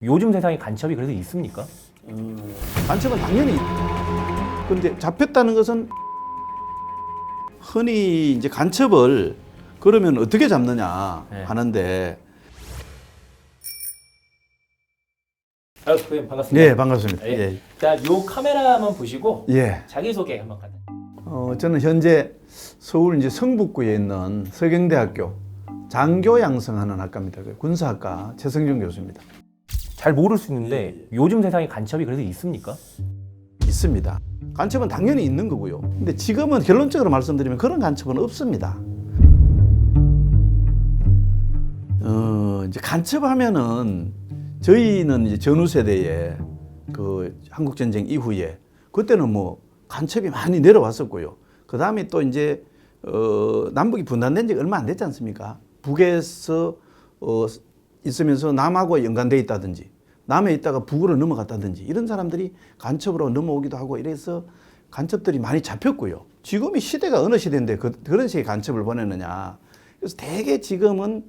요즘 세상에 간첩이 그래서 있습니까? 간첩은 당연히 있죠. 그런데 잡혔다는 것은 흔히 이제 간첩을 그러면 어떻게 잡느냐 하는데. 선생님 반갑습니다. 네, 반갑습니다. 예. 예. 자, 요 카메라만 보시고 예. 자기소개 한번 가자. 저는 현재 서울 이제 성북구에 있는 서경대학교 장교 양성하는 학과입니다. 군사학과 최성준 교수입니다. 잘 모를 수 있는데 요즘 세상에 간첩이 그래서 있습니까? 있습니다. 간첩은 당연히 있는 거고요. 근데 지금은 결론적으로 말씀드리면 그런 간첩은 없습니다. 이제 간첩하면은 저희는 이제 전후 세대에 그 한국 전쟁 이후에 그때는 뭐 간첩이 많이 내려왔었고요. 그 다음에 또 이제 남북이 분단된 지 얼마 안 됐지 않습니까? 북에서 있으면서 남하고 연관돼 있다든지 남에 있다가 북으로 넘어갔다든지 이런 사람들이 간첩으로 넘어오기도 하고 이래서 간첩들이 많이 잡혔고요. 지금이 시대가 어느 시대인데 그런 식의 간첩을 보내느냐. 그래서 대개 지금은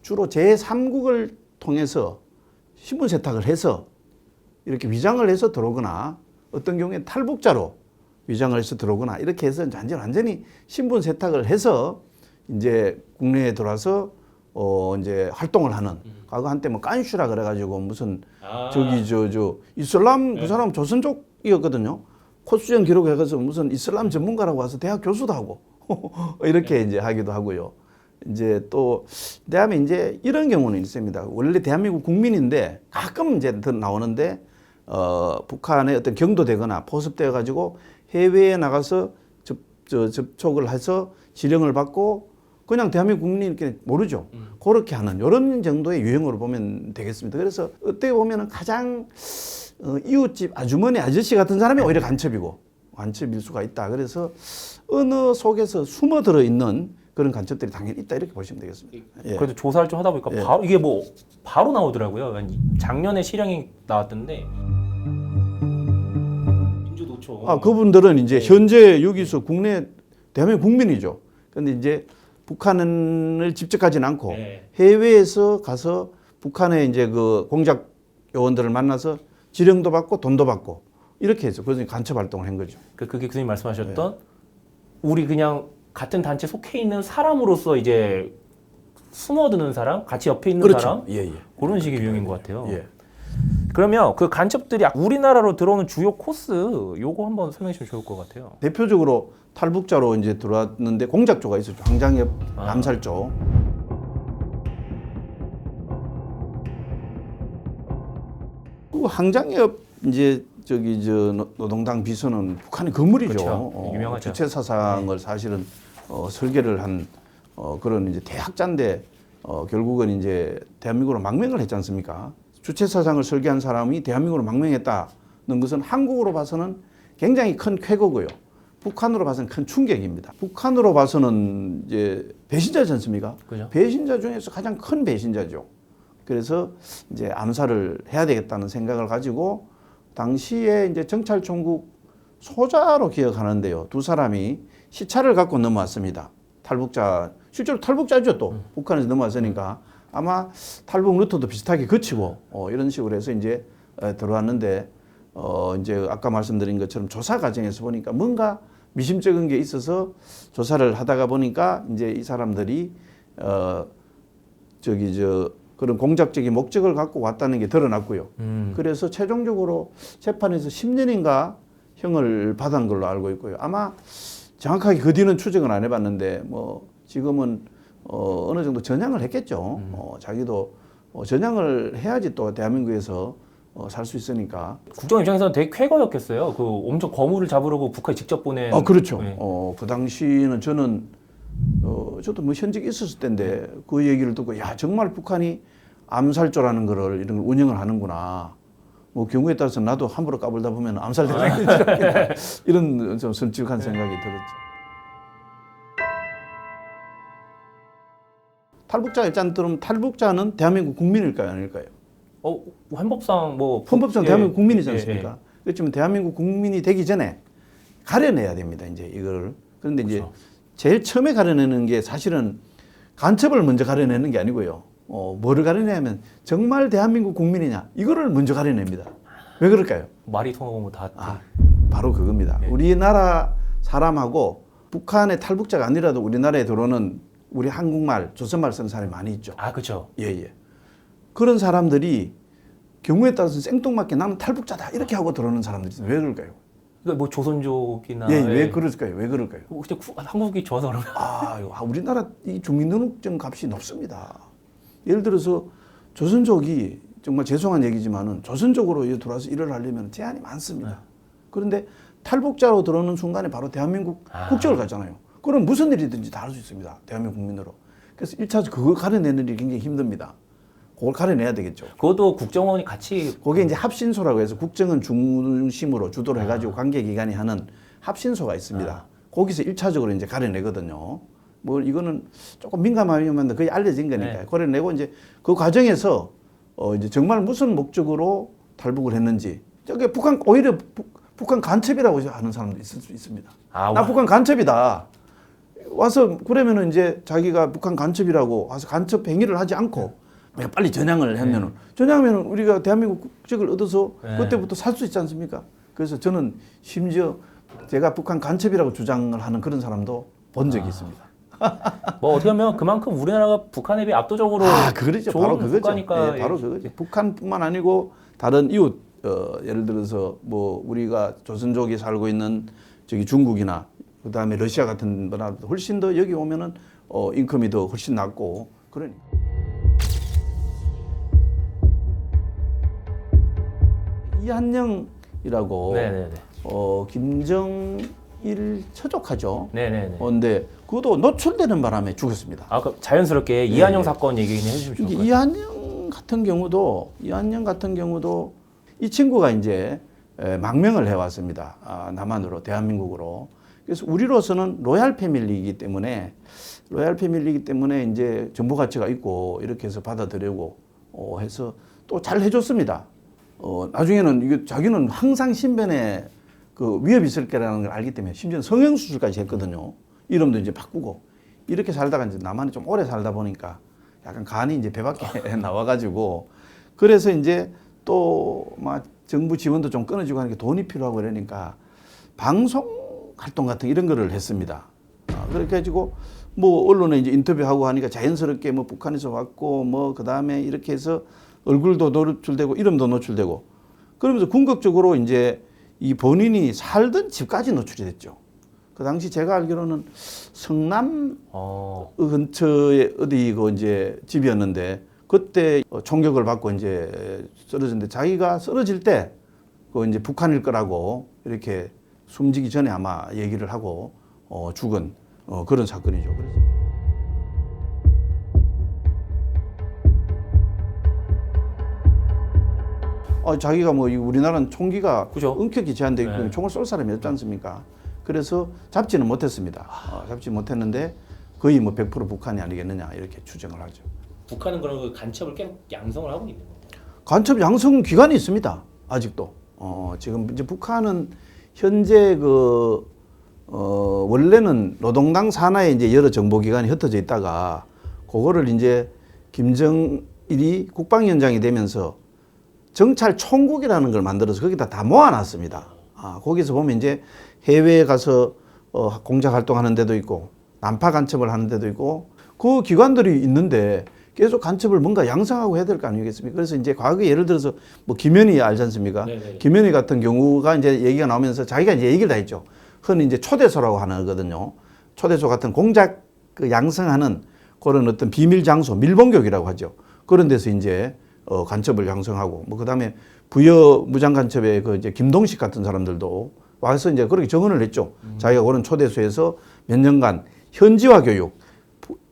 주로 제3국을 통해서 신분 세탁을 해서 이렇게 위장을 해서 들어오거나 어떤 경우에 탈북자로 위장을 해서 들어오거나 이렇게 해서 완전히 신분 세탁을 해서 이제 국내에 들어와서 이제 활동을 하는. 과거 한때 뭐 깐슈라 그래가지고 무슨 저 이슬람 그 사람 조선족이었거든요. 코스전 기록해서 무슨 이슬람 전문가라고 와서 대학 교수도 하고 이렇게 이제 하기도 하고요. 이제 또 그다음에 이제 이런 경우는 있습니다. 원래 대한민국 국민인데 가끔 이제 나오는데 북한에 어떤 경도되거나 포섭되어 가지고 해외에 나가서 접촉을 해서 지령을 받고 그냥 대한민국 국민이 이렇게 모르죠. 그렇게 하는 이런 정도의 유형으로 보면 되겠습니다. 그래서 어떻게 보면 가장 이웃집 아주머니 아저씨 같은 사람이 오히려 간첩일 수가 있다. 그래서 어느 속에서 숨어들어 있는 그런 간첩들이 당연히 있다 이렇게 보시면 되겠습니다. 예. 그래도 조사를 좀 하다 보니까 예. 바로 이게 뭐 바로 나오더라고요. 작년에 실형이 나왔던데 민주노총. 그분들은 이제 현재 여기서 국내 대한민국 국민이죠. 그런데 이제 북한을 직접 가지는 않고 해외에서 가서 북한의 이제 그 공작 요원들을 만나서 지령도 받고 돈도 받고 이렇게 해서 그래서 간첩 활동을 한 거죠. 그게 교수님 말씀하셨던 우리 그냥 같은 단체 속해 있는 사람으로서 이제 숨어드는 사람, 같이 옆에 있는 그렇죠. 사람, 예. 그런 식의 유형인 것 같아요. 예. 그러면 그 간첩들이 우리나라로 들어오는 주요 코스, 요거 한번 설명해 주시면 좋을 것 같아요. 대표적으로 탈북자로 이제 들어왔는데 공작조가 있었죠. 황장엽 암살조. 그 황장엽 이제 노동당 비서는 북한의 거물이죠. 그렇죠. 유명하죠. 주체 사상을 사실은 설계를 한 그런 이제 대학자인데 결국은 이제 대한민국으로 망명을 했지 않습니까? 주체 사상을 설계한 사람이 대한민국으로 망명했다는 것은 한국으로 봐서는 굉장히 큰 쾌거고요. 북한으로 봐서는 큰 충격입니다. 북한으로 봐서는 이제 배신자지 않습니까? 그죠? 배신자 중에서 가장 큰 배신자죠. 그래서 이제 암살을 해야 되겠다는 생각을 가지고 당시에 이제 정찰총국 소자로 기억하는데요. 두 사람이 시차를 갖고 넘어왔습니다. 탈북자, 실제로 탈북자죠 또. 북한에서 넘어왔으니까 아마 탈북 루트도 비슷하게 거치고 이런 식으로 해서 이제 들어왔는데 이제 아까 말씀드린 것처럼 조사 과정에서 보니까 뭔가 미심쩍은 게 있어서 조사를 하다가 보니까 이제 이 사람들이 그런 공작적인 목적을 갖고 왔다는 게 드러났고요. 그래서 최종적으로 재판에서 10년인가 형을 받은 걸로 알고 있고요. 아마 정확하게 그 뒤는 추적은 안 해봤는데 뭐 지금은 어느 정도 전향을 했겠죠. 자기도 전향을 해야지 또 대한민국에서 살 수 있으니까. 국정 입장에서는 되게 쾌거였겠어요. 그 엄청 거물을 잡으려고 북한에 직접 보낸. 그렇죠. 네. 그 당시는 저는 저도 뭐 현직에 있었을 때인데 그 얘기를 듣고 야 정말 북한이 암살조라는 거를 이런 걸 운영을 하는구나. 뭐 경우에 따라서 나도 함부로 까불다 보면 암살되는 이런 좀 섬찟한 생각이 들었죠. 탈북자 입장 들으면 탈북자는 대한민국 국민일까요, 아닐까요? 헌법상 뭐 헌법상 대한민국 국민이지 예, 않습니까? 그렇지만 대한민국 국민이 되기 전에 가려내야 됩니다. 이제 이걸. 그런데 이제 그렇죠. 제일 처음에 가려내는 게 사실은 간첩을 먼저 가려내는 게 아니고요. 뭐를 가려내냐면 정말 대한민국 국민이냐 이거를 먼저 가려냅니다. 왜 그럴까요? 말이 통하고 뭐 다. 바로 그겁니다. 네. 우리나라 사람하고 북한의 탈북자가 아니라도 우리나라에 들어오는 우리 한국말, 조선말 쓰는 사람이 많이 있죠. 그렇죠. 예. 그런 사람들이 경우에 따라서 생뚱맞게 나는 탈북자다 이렇게 하고 들어오는 사람들이 있어요. 왜 그럴까요? 그러니까 뭐 조선족이나. 왜 그럴까요? 왜 그럴까요? 그냥 한국이 좋아서 그런가? 우리나라 이 주민등록증 값이 높습니다. 예를 들어서 조선족이 정말 죄송한 얘기지만은 조선족으로 들어와서 일을 하려면 제한이 많습니다. 그런데 탈북자로 들어오는 순간에 바로 대한민국 국적을 갖잖아요. 그럼 무슨 일이든지 다 할 수 있습니다. 대한민국 국민으로. 그래서 1차적으로 그걸 가려내는 일이 굉장히 힘듭니다. 그걸 가려내야 되겠죠. 그것도 국정원이 같이. 그게 이제 합신소라고 해서 국정원 중심으로 주도를 해가지고 관계기관이 하는 합신소가 있습니다. 거기서 1차적으로 이제 가려내거든요. 뭐 이거는 조금 민감하면 거의 알려진 거니까요. 가려내고 이제 그 과정에서 이제 정말 무슨 목적으로 탈북을 했는지 저게 오히려 북한 간첩이라고 하는 사람도 있을 수 있습니다. 나 북한 간첩이다. 와서 그러면은 이제 자기가 북한 간첩이라고 와서 간첩 행위를 하지 않고 빨리 전향을 하면은 전향하면은 우리가 대한민국 국적을 얻어서 그때부터 살 수 있지 않습니까? 그래서 저는 심지어 제가 북한 간첩이라고 주장을 하는 그런 사람도 본 적이 있습니다. 뭐 어떻게 보면 그만큼 우리나라가 북한에 비해 압도적으로 그렇죠. 좋은 바로 그거죠. 국가니까. 바로 그거죠. 북한뿐만 아니고 다른 이웃 예를 들어서 뭐 우리가 조선족이 살고 있는 저기 중국이나 그다음에 러시아 같은 나라도 훨씬 더 여기 오면은 인컴이 더 훨씬 낮고 그러니. 이한영이라고 김정일 처족하죠. 근데 그것도 노출되는 바람에 죽었습니다. 그 자연스럽게 이한영 사건 얘기는 해주시면 좋을 것 같아요. 이한영 같은 경우도 이 친구가 이제 망명을 해왔습니다. 남한으로 대한민국으로. 그래서 우리로서는 로얄 패밀리이기 때문에 이제 정보 가치가 있고 이렇게 해서 받아들이고 해서 또 잘 해줬습니다. 나중에는 이게 자기는 항상 신변에 그 위협이 있을 거라는 걸 알기 때문에 심지어 성형수술까지 했거든요. 이름도 이제 바꾸고 이렇게 살다가 이제 남한에 좀 오래 살다 보니까 약간 간이 이제 배 밖에 나와가지고 그래서 이제 또 막 정부 지원도 좀 끊어지고 하니까 돈이 필요하고 그러니까 방송 활동 같은 이런 거를 했습니다. 그렇게 해가지고 뭐 언론에 이제 인터뷰하고 하니까 자연스럽게 뭐 북한에서 왔고 뭐 그 다음에 이렇게 해서 얼굴도 노출되고 이름도 노출되고 그러면서 궁극적으로 이제 이 본인이 살던 집까지 노출이 됐죠. 그 당시 제가 알기로는 성남 근처에 어디 그 이제 집이었는데 그때 총격을 받고 이제 쓰러졌는데 자기가 쓰러질 때 그 이제 북한일 거라고 이렇게 숨지기 전에 아마 얘기를 하고 죽은 그런 사건이죠. 그래서 자기가 뭐 우리나라는 총기가 엄격히 제한되어 있고 총을 쏠 사람이 없지 않습니까? 그래서 잡지는 못했습니다. 잡지 못했는데 거의 뭐 100% 북한이 아니겠느냐 이렇게 추정을 하죠. 북한은 그런 그 간첩을 계속 양성을 하고 있는 거예요? 간첩 양성 기관이 있습니다. 아직도. 지금 이제 북한은 현재 원래는 노동당 산하에 이제 여러 정보기관이 흩어져 있다가 그거를 이제 김정일이 국방위원장이 되면서 정찰총국이라는 걸 만들어서 거기다 다 모아놨습니다. 거기서 보면 이제 해외에 가서 공작 활동하는 데도 있고 난파 간첩을 하는 데도 있고 그 기관들이 있는데 계속 간첩을 뭔가 양성하고 해야 될 거 아니겠습니까? 그래서 이제 과거에 예를 들어서 뭐 김현희 알지 않습니까? 김현희 같은 경우가 이제 얘기가 나오면서 자기가 이제 얘기를 다 했죠. 흔히 이제 초대소라고 하거든요. 초대소 같은 공작 양성하는 그런 어떤 비밀 장소, 밀봉局이라고 하죠. 그런 데서 이제 간첩을 양성하고 뭐 그다음에 부여 무장 간첩의 그 이제 김동식 같은 사람들도 와서 이제 그렇게 정언을 했죠. 자기가 그런 초대소에서 몇 년간 현지화 교육,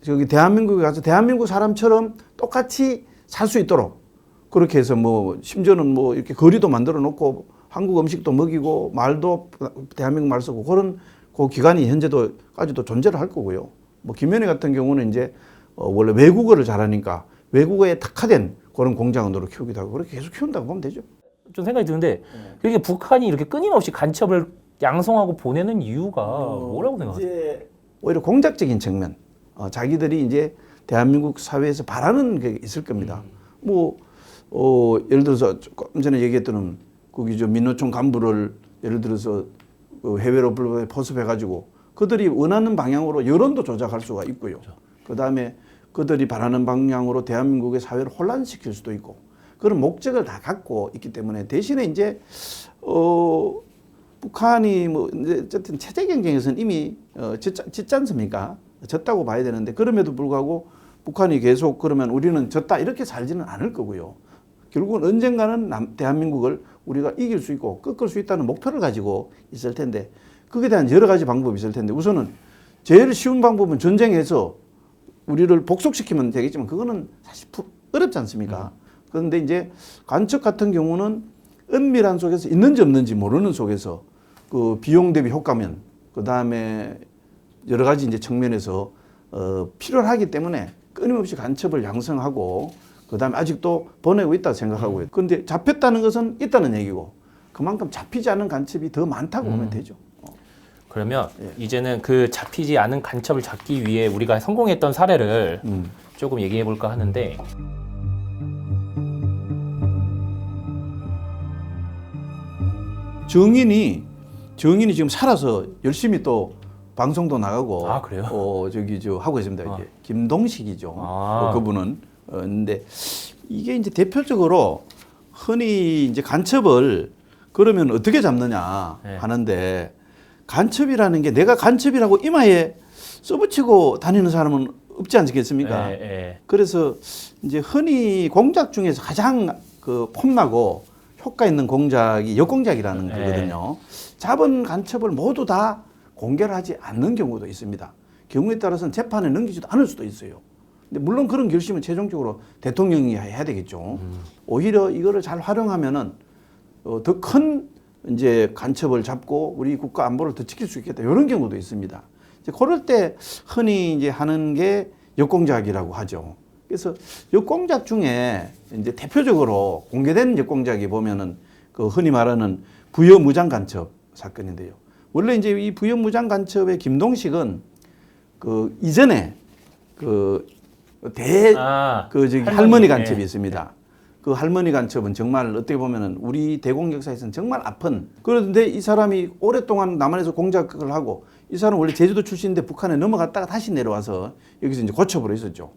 저기 대한민국에 가서 대한민국 사람처럼 똑같이 살 수 있도록 그렇게 해서 뭐 심지어는 뭐 이렇게 거리도 만들어 놓고 한국 음식도 먹이고 말도 대한민국 말 쓰고 그런 그 기관이 현재도까지도 존재를 할 거고요. 뭐 김현희 같은 경우는 이제 원래 외국어를 잘하니까 외국어에 특화된 그런 공장으로 키우기도 하고 그렇게 계속 키운다고 보면 되죠. 좀 생각이 드는데 그렇게 북한이 이렇게 끊임없이 간첩을 양성하고 보내는 이유가 뭐라고 생각하세요? 이제 오히려 공작적인 측면, 자기들이 이제 대한민국 사회에서 바라는 게 있을 겁니다. 예를 들어서 조금 전에 얘기했던 거기 민노총 간부를 예를 들어서 해외로 포섭해가지고 그들이 원하는 방향으로 여론도 조작할 수가 있고요. 그 다음에 그들이 바라는 방향으로 대한민국의 사회를 혼란시킬 수도 있고 그런 목적을 다 갖고 있기 때문에 대신에 이제 북한이 이제 어쨌든 체제 경쟁에서는 이미 졌지 않습니까? 졌다고 봐야 되는데 그럼에도 불구하고 북한이 계속 그러면 우리는 졌다 이렇게 살지는 않을 거고요. 결국은 언젠가는 대한민국을 우리가 이길 수 있고 꺾을 수 있다는 목표를 가지고 있을 텐데 그에 대한 여러 가지 방법이 있을 텐데 우선은 제일 쉬운 방법은 전쟁에서 우리를 복속시키면 되겠지만 그거는 사실 어렵지 않습니까? 그런데 이제 간첩 같은 경우는 은밀한 속에서 있는지 없는지 모르는 속에서 그 비용 대비 효과면 그 다음에 여러 가지 이제 측면에서 필요하기 때문에 끊임없이 간첩을 양성하고 그 다음에 아직도 보내고 있다 생각하고요. 그런데 잡혔다는 것은 있다는 얘기고 그만큼 잡히지 않은 간첩이 더 많다고 보면 되죠. 그러면 이제는 그 잡히지 않은 간첩을 잡기 위해 우리가 성공했던 사례를 조금 얘기해 볼까 하는데 정인이 지금 살아서 열심히 또 방송도 나가고 아, 그래요? 하고 있습니다. 이제 김동식이죠. 아. 그분은 근데 이게 이제 대표적으로 흔히 이제 간첩을 그러면 어떻게 잡느냐 하는데 간첩이라는 게 내가 간첩이라고 이마에 써붙이고 다니는 사람은 없지 않겠습니까? 그래서 이제 흔히 공작 중에서 가장 그 폼나고 효과 있는 공작이 역공작이라는 거거든요. 잡은 간첩을 모두 다 공개를 하지 않는 경우도 있습니다. 경우에 따라서는 재판에 넘기지도 않을 수도 있어요. 근데 물론 그런 결심은 최종적으로 대통령이 해야 되겠죠. 오히려 이거를 잘 활용하면은 더 큰 이제 간첩을 잡고 우리 국가 안보를 더 지킬 수 있겠다. 이런 경우도 있습니다. 이제 그럴 때 흔히 이제 하는 게 역공작이라고 하죠. 그래서 역공작 중에 이제 대표적으로 공개된 역공작이 보면은 그 흔히 말하는 부여무장 간첩 사건인데요. 원래 이제 이 부여무장 간첩의 김동식은 그 이전에 할머니 간첩이 있습니다. 그 할머니 간첩은 정말 어떻게 보면은 우리 대공 역사에서는 정말 아픈 그런데 이 사람이 오랫동안 남한에서 공작을 하고 이 사람은 원래 제주도 출신인데 북한에 넘어갔다가 다시 내려와서 여기서 이제 고쳐버려 있었죠.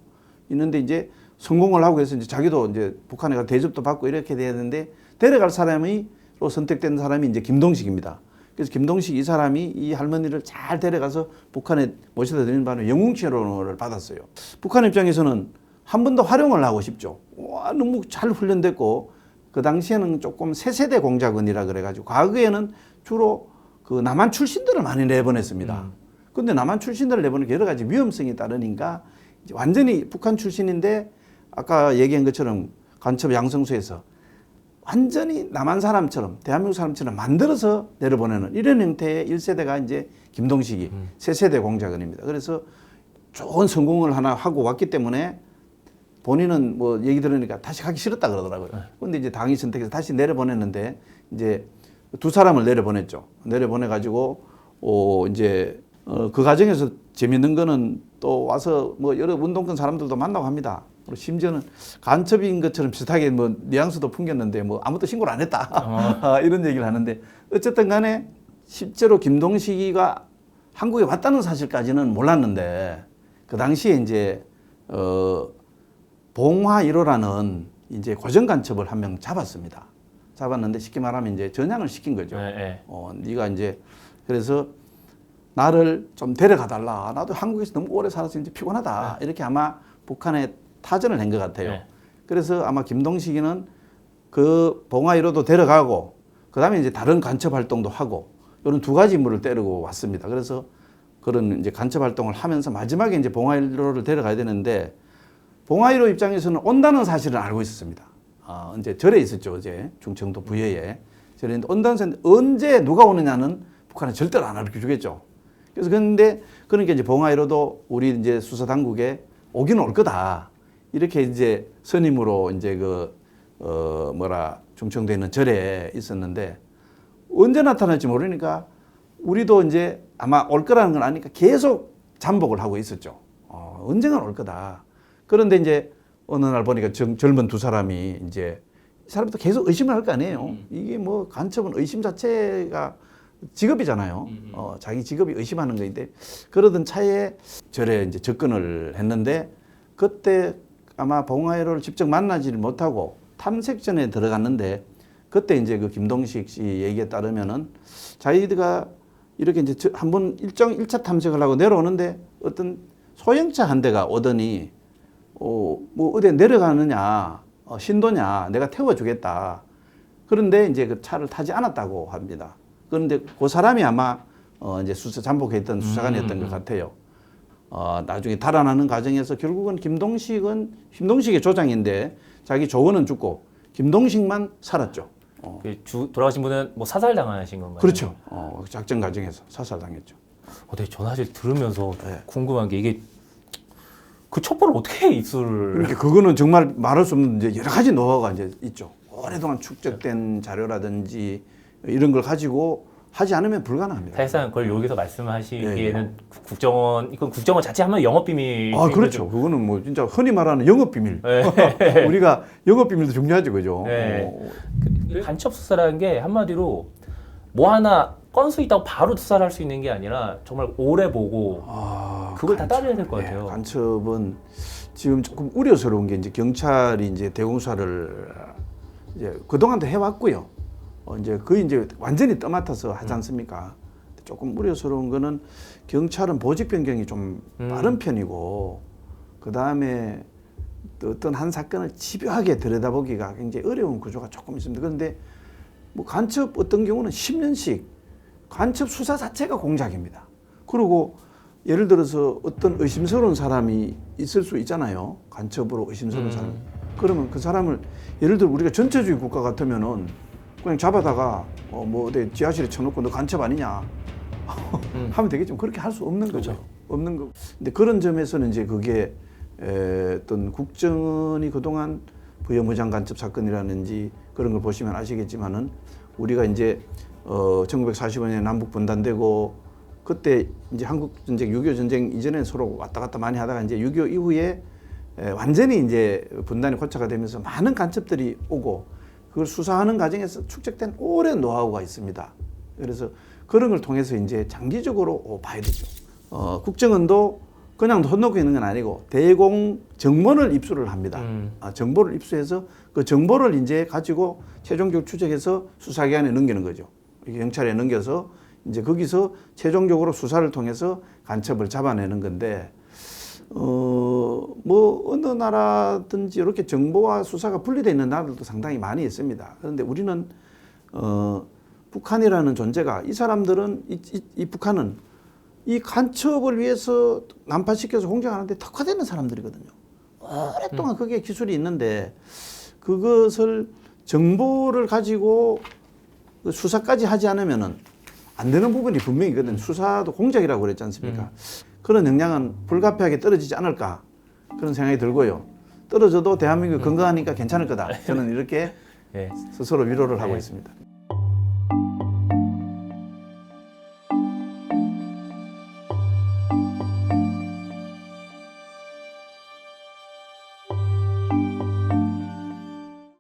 있는데 이제 성공을 하고 해서 이제 자기도 이제 북한에 가서 대접도 받고 이렇게 되었는데 데려갈 사람이로 선택된 사람이 이제 김동식입니다. 그래서 김동식 이 사람이 이 할머니를 잘 데려가서 북한에 모셔다 드리는 바람에 영웅치료를 받았어요. 북한 입장에서는 한 번 더 활용을 하고 싶죠. 와, 너무 잘 훈련됐고 그 당시에는 조금 세세대 공작원이라 그래가지고 과거에는 주로 그 남한 출신들을 많이 내보냈습니다. 그런데 남한 출신들을 내보내니까 여러 가지 위험성이 따르니까 이제 완전히 북한 출신인데 아까 얘기한 것처럼 간첩 양성소에서 완전히 남한 사람처럼 대한민국 사람처럼 만들어서 내려보내는 이런 형태의 1세대가 이제 김동식이 세세대 공작원입니다. 그래서 좋은 성공을 하나 하고 왔기 때문에 본인은 뭐 얘기 들으니까 다시 가기 싫었다 그러더라고요. 그런데 이제 당이 선택해서 다시 내려보냈는데 이제 두 사람을 내려보냈죠. 내려보내가지고 이제 그 과정에서 재밌는 거는 또 와서 뭐 여러 운동권 사람들도 만나고 합니다. 그리고 심지어는 간첩인 것처럼 비슷하게 뭐 뉘앙스도 풍겼는데 뭐 아무도 신고를 안 했다. 이런 얘기를 하는데 어쨌든 간에 실제로 김동식이가 한국에 왔다는 사실까지는 몰랐는데 그 당시에 이제 봉화 1호라는 이제 고정 간첩을 한 명 잡았습니다. 잡았는데 쉽게 말하면 이제 전향을 시킨 거죠. 네가 이제 그래서 나를 좀 데려가 달라. 나도 한국에서 너무 오래 살아서 이제 피곤하다. 이렇게 아마 북한에 타전을 한 것 같아요. 그래서 아마 김동식이는 그 봉화 1호도 데려가고 그다음에 이제 다른 간첩 활동도 하고 이런 두 가지 임무를 때리고 왔습니다. 그래서 그런 이제 간첩 활동을 하면서 마지막에 이제 봉화 1호를 데려가야 되는데 봉화 1호 입장에서는 온다는 사실을 알고 있었습니다. 이제 절에 있었죠. 어제 중청도 부여에 절에 있는데 온다는 사실 언제 누가 오느냐는 북한은 절대로 안 알려주겠죠. 그래서 그런데 그러니까 이제 봉화 1호도 우리 이제 수사 당국에 오기는 올 거다. 이렇게 이제 선임으로 이제 중청도에 있는 절에 있었는데 언제 나타날지 모르니까 우리도 이제 아마 올 거라는 걸 아니까 계속 잠복을 하고 있었죠. 언젠가 올 거다. 그런데 이제 어느 날 보니까 젊은 두 사람이 이제 이 사람도 계속 의심을 할 거 아니에요. 이게 뭐 간첩은 의심 자체가 직업이잖아요. 자기 직업이 의심하는 거인데 그러던 차에 절에 이제 접근을 했는데 그때 아마 봉화회로를 직접 만나지를 못하고 탐색전에 들어갔는데 그때 이제 그 김동식 씨 얘기에 따르면은 자기가 이렇게 이제 한번 일정 1차 탐색을 하고 내려오는데 어떤 소형차 한 대가 오더니 뭐 어디 내려가느냐 신도냐 내가 태워주겠다. 그런데 이제 그 차를 타지 않았다고 합니다. 그런데 그 사람이 아마 이제 잠복했던 수사관이었던 것 같아요. 나중에 달아나는 과정에서 결국은 김동식의 조장인데 자기 조원은 죽고 김동식만 살았죠. 돌아가신 분은 뭐 사살당하신 건가요? 그렇죠. 작전 과정에서 사살당했죠. 네, 저는 사실 들으면서 네. 궁금한 게 이게 그 촛불을 어떻게 입수를 그러니까 그거는 정말 말할 수 없는 이제 여러 가지 노하우가 이제 있죠. 오랫동안 축적된 자료라든지 이런 걸 가지고 하지 않으면 불가능합니다. 사실상 그걸 여기서 말씀하시기에는 이건 국정원 자체 하면 영업 비밀. 그렇죠. 그거는 뭐 진짜 흔히 말하는 영업 비밀. 네. 우리가 영업 비밀도 중요하죠, 그죠? 네. 간첩 수사라는 게 한마디로 뭐 하나 건수 있다고 바로 수사를 할 수 있는 게 아니라 정말 오래 보고 그걸 다 따져야 될 것 같아요. 간첩은 지금 조금 우려스러운 게 이제 경찰이 이제 대공수사를 이제 그동안도 해왔고요. 이제 거의 이제 완전히 떠맡아서 하지 않습니까? 조금 우려스러운 거는 경찰은 보직 변경이 좀 빠른 편이고 그 다음에 어떤 한 사건을 집요하게 들여다보기가 굉장히 어려운 구조가 조금 있습니다. 그런데 뭐 간첩 어떤 경우는 10년씩 간첩 수사 자체가 공작입니다. 그리고 예를 들어서 어떤 의심스러운 사람이 있을 수 있잖아요. 간첩으로 의심스러운 사람. 그러면 그 사람을 예를 들어 우리가 전체주의 국가 같으면은 그냥 잡아다가 뭐 어디 지하실에 쳐놓고 너 간첩 아니냐 하면 되겠지만 그렇게 할 수 없는 그렇죠. 거고요. 없는 거. 근데 그런 점에서는 이제 그게 어떤 국정원이 그동안 부여무장 간첩 사건이라든지 그런 걸 보시면 아시겠지만은 우리가 이제 1945년에 남북 분단되고 그때 이제 한국 전쟁, 6.25 전쟁 이전에 서로 왔다 갔다 많이 하다가 이제 6.25 이후에 완전히 이제 분단이 고착화 되면서 많은 간첩들이 오고 그걸 수사하는 과정에서 축적된 오랜 노하우가 있습니다. 그래서 그런 걸 통해서 이제 장기적으로 봐야 되죠. 국정원도 그냥 손 놓고 있는 건 아니고 대공 정보를 입수를 합니다. 정보를 입수해서 그 정보를 이제 가지고 최종적으로 추적해서 수사기관에 넘기는 거죠. 경찰에 넘겨서 이제 거기서 최종적으로 수사를 통해서 간첩을 잡아내는 건데, 뭐 어느 나라든지 이렇게 정보와 수사가 분리되어 있는 나라들도 상당히 많이 있습니다. 그런데 우리는 북한이라는 존재가 이 사람들은 이 북한은 이 간첩을 위해서 난파시켜서 공작하는데 특화되는 사람들이거든요. 오랫동안 그게 기술이 있는데 그것을 정보를 가지고 수사까지 하지 않으면은 안 되는 부분이 분명히 있거든요. 수사도 공작이라고 그랬지 않습니까? 그런 역량은 불가피하게 떨어지지 않을까 그런 생각이 들고요. 떨어져도 대한민국이 건강하니까 괜찮을 거다. 저는 이렇게 스스로 위로를 하고 있습니다.